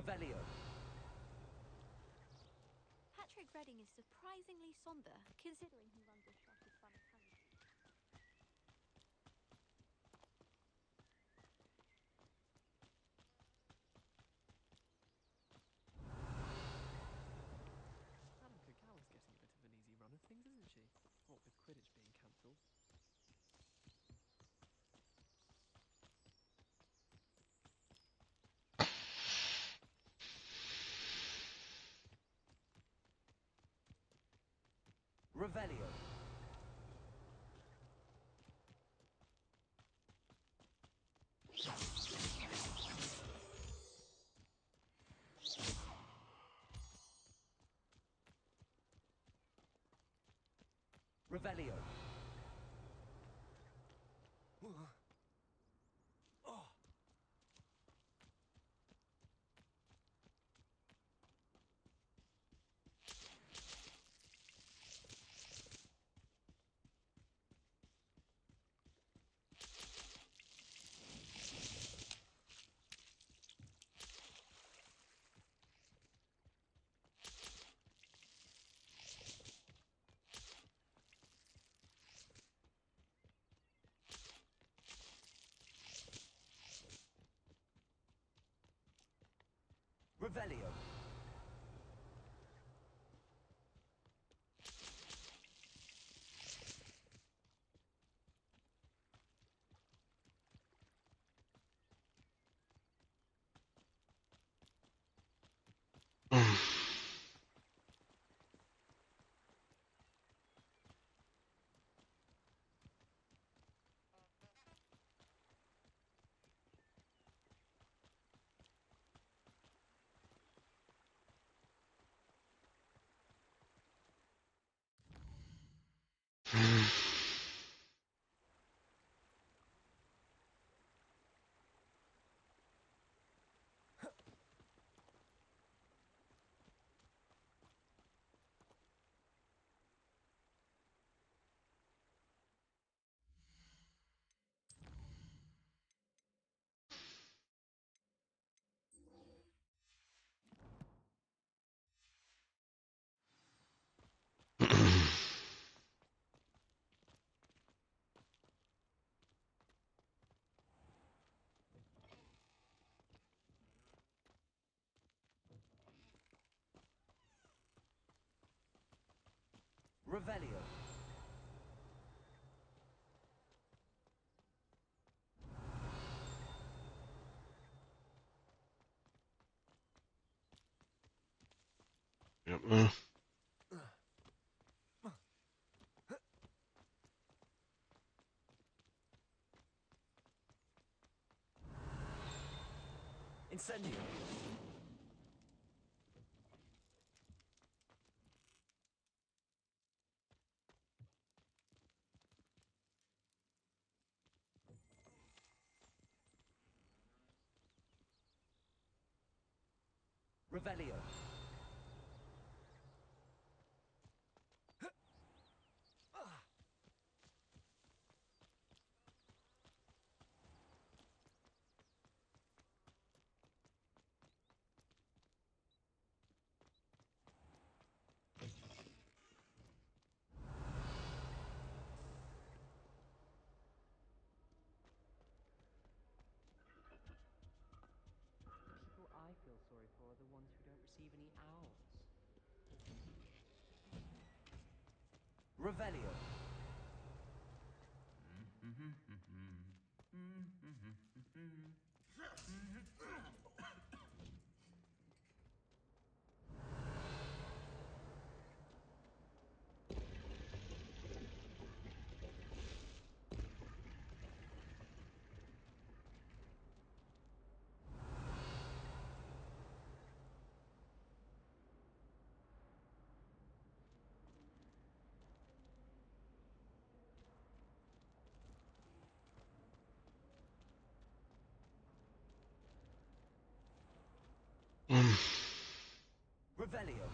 Revelio. Patrick Redding is surprisingly somber, considering he runs a shop as fun as Honeydew. Madame Kagawa's getting a bit of an easy run of things, isn't she? What with Quidditch being cancelled. Revelio. Revelio. Revelio. Revelio. Yep. Incendio. Revelio. The people I feel sorry for are the ones who don't receive any owls. Revelio. Revelio.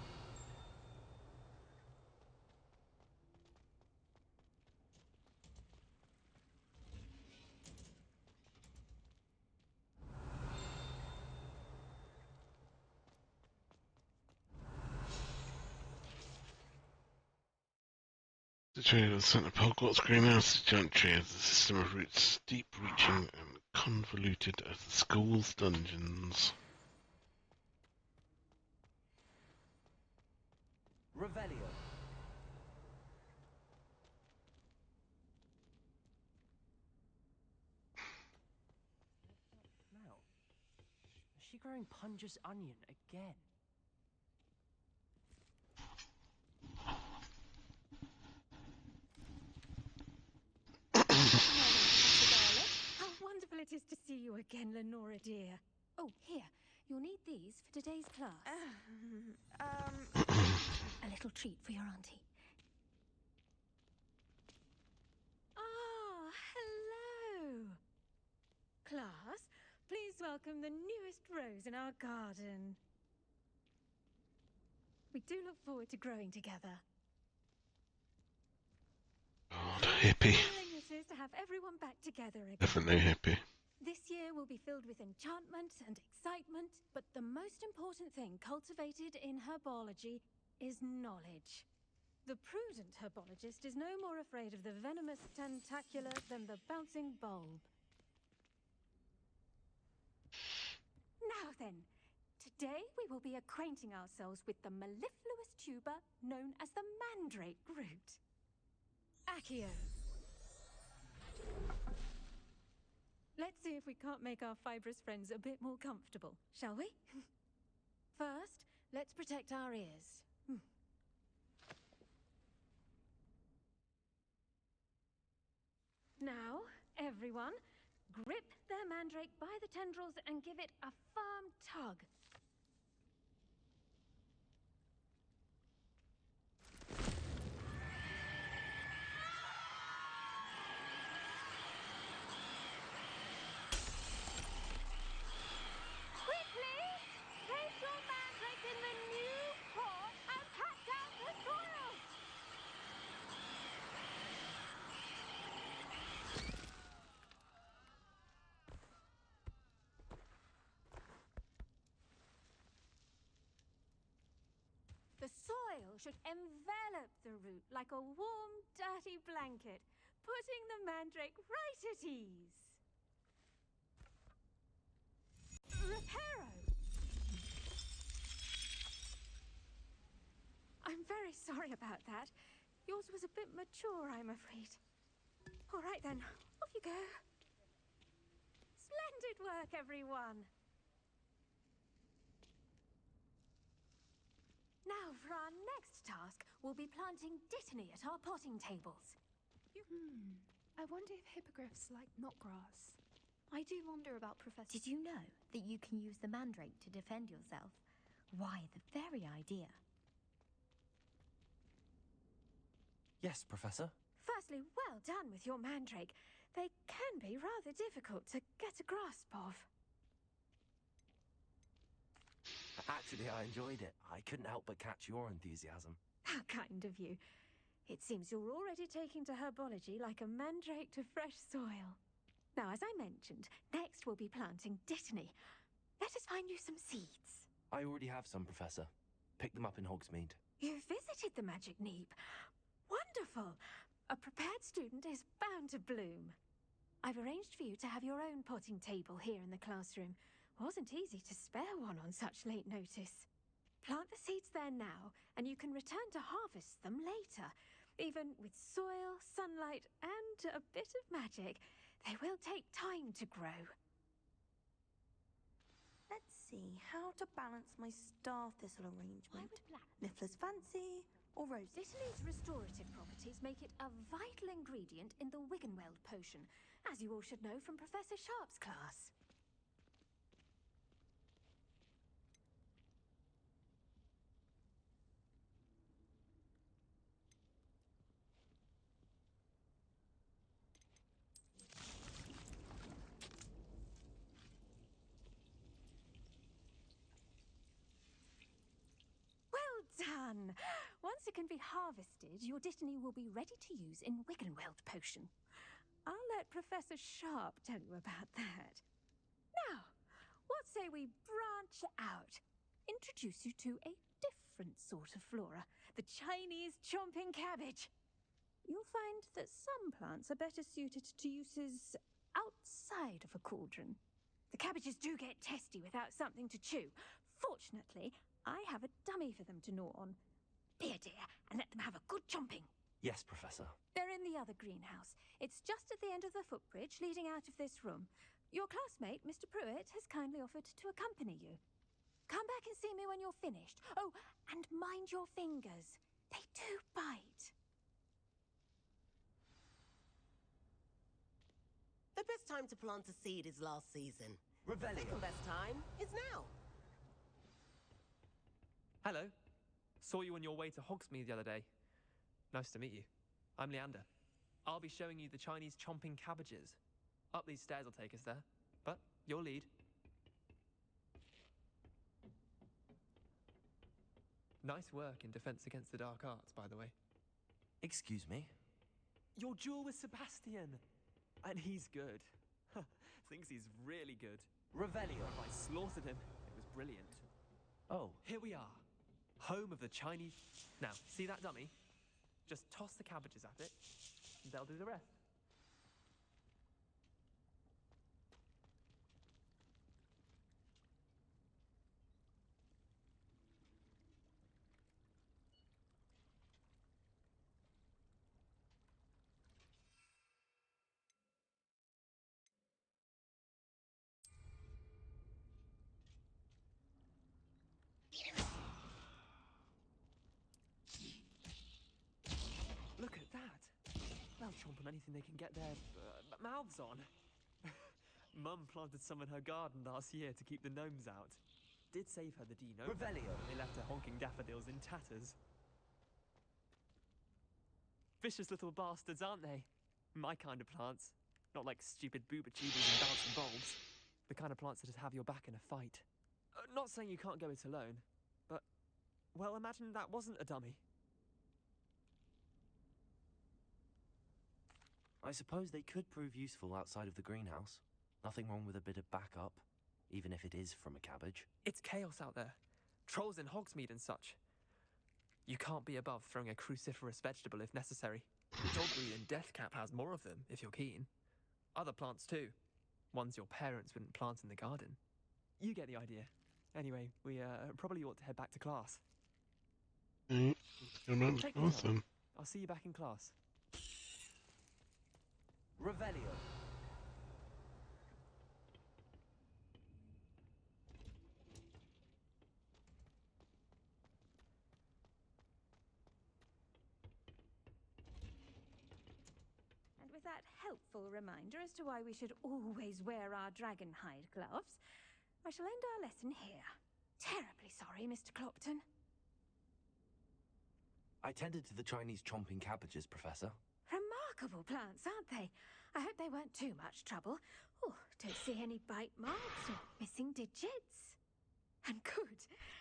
The tree of the centre of Hogwarts greenhouse, the giant tree has a system of roots deep-reaching and convoluted as the school's dungeons. Revelio. Now, is she growing Punja's onion again? Garlick. How wonderful it is to see you again, Lenora dear. Oh, here. You'll need these for today's class. A little treat for your auntie. Ah, hello. Class, please welcome the newest rose in our garden. We do look forward to growing together. God, hippie. Feeling this is to have everyone back together again. Definitely hippie. This year will be filled with enchantment and excitement, But the most important thing cultivated in herbology is knowledge. the prudent herbologist is no more afraid of the venomous tentacular than the bouncing bulb. Now then, today we will be acquainting ourselves with the mellifluous tuber known as the mandrake root. Accio. Let's see if we can't make our fibrous friends a bit more comfortable, shall we? First, let's protect our ears. Now, everyone, grip their mandrake by the tendrils and give it a firm tug. Quickly! Place your mandrake in the new pot and pat down the soil! The soil should envelop the root like a warm, dirty blanket, putting the mandrake right at ease. Reparo! I'm very sorry about that. Yours was a bit mature, I'm afraid. All right then, off you go. Splendid work, everyone. Now, for our next task, we'll be planting dittany at our potting tables. I wonder if hippogriffs like knotgrass. I do wonder about Professor... Did you know that you can use the mandrake to defend yourself? Why, the very idea. Yes, Professor. Firstly, well done with your mandrake. They can be rather difficult to get a grasp of. Actually, I enjoyed it. I couldn't help but catch your enthusiasm. How kind of you. It seems you're already taking to herbology like a mandrake to fresh soil. Now, as I mentioned, next we'll be planting dittany. Let us find you some seeds. I already have some, Professor. Picked them up in Hogsmeade. You visited the Magic Neep. Wonderful! A prepared student is bound to bloom. I've arranged for you to have your own potting table here in the classroom. Wasn't easy to spare one on such late notice. Plant the seeds there now, and you can return to harvest them later. Even with soil, sunlight, and a bit of magic, they will take time to grow. Let's see how to balance my star thistle arrangement. Why would black... Niffler's fancy or rose? Dittany's restorative properties make it a vital ingredient in the Wiggenweld potion, As you all should know from Professor Sharp's class. Well done! Once it can be harvested, your dittany will be ready to use in Wiggenweld potion. I'll let Professor Sharp tell you about that. Now, what say we branch out? Introduce you to a different sort of flora, the Chinese chomping cabbage. you'll find that some plants are better suited to uses outside of a cauldron. The cabbages do get testy without something to chew. Fortunately, I have a dummy for them to gnaw on. Be a dear and let them have a good chomping. Yes, Professor. They're in the other greenhouse. It's just at the end of the footbridge leading out of this room. Your classmate, Mr. Pruitt, has kindly offered to accompany you. Come back and see me when you're finished. Oh, and mind your fingers. They do bite. The best time to plant a seed is last season. Revelio. Second best time is now. Hello. Saw you on your way to Hogsmeade the other day. Nice to meet you. I'm Leander. I'll be showing you the Chinese chomping cabbages. Up these stairs will take us there. But your lead. Nice work in Defense Against the Dark Arts, by the way. Excuse me? Your duel with Sebastian! And he's good. Thinks he's really good. Revelio. I slaughtered him. It was brilliant. Oh, Here we are. Home of the Chinese... Now, see that dummy? Just toss the cabbages at it, and they'll do the rest. Look at that! They'll chomp on anything they can get their mouths on. Mum planted some in her garden last year to keep the gnomes out. Did save her the Dino. Revelio. They left her honking daffodils in tatters. Vicious little bastards, aren't they? My kind of plants. Not like stupid booba tubers and bouncing bulbs. The kind of plants that just have your back in a fight. Not saying you can't go it alone, but... Well, imagine that wasn't a dummy. I suppose they could prove useful outside of the greenhouse. Nothing wrong with a bit of backup, even if it is from a cabbage. It's chaos out there. Trolls in Hogsmeade and such. You can't be above throwing a cruciferous vegetable if necessary. Dogweed and Deathcap has more of them, if you're keen. Other plants too. Ones your parents wouldn't plant in the garden. You get the idea. Anyway, we probably ought to head back to class. Take awesome. I'll see you back in class. Revelio. And with that helpful reminder as to why we should always wear our dragon hide gloves, I shall end our lesson here. Terribly sorry, Mr. Clopton. I tended to the Chinese chomping cabbages, Professor. Remarkable plants, aren't they? I hope they weren't too much trouble. Oh, don't see any bite marks or missing digits. And good,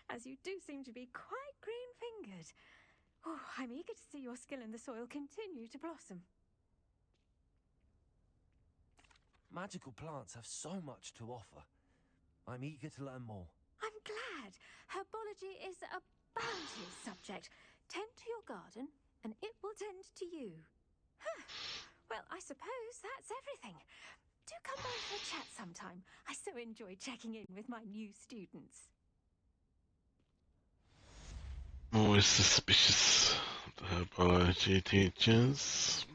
as you do seem to be quite green-fingered. Oh, I'm eager to see your skill in the soil continue to blossom. Magical plants have so much to offer. I'm eager to learn more. I'm glad. Herbology is a bounteous subject. Tend to your garden, and it will tend to you. Huh. Well, I suppose that's everything. Do come by for a chat sometime. I so enjoy checking in with my new students. Always suspicious of the herbology teachers.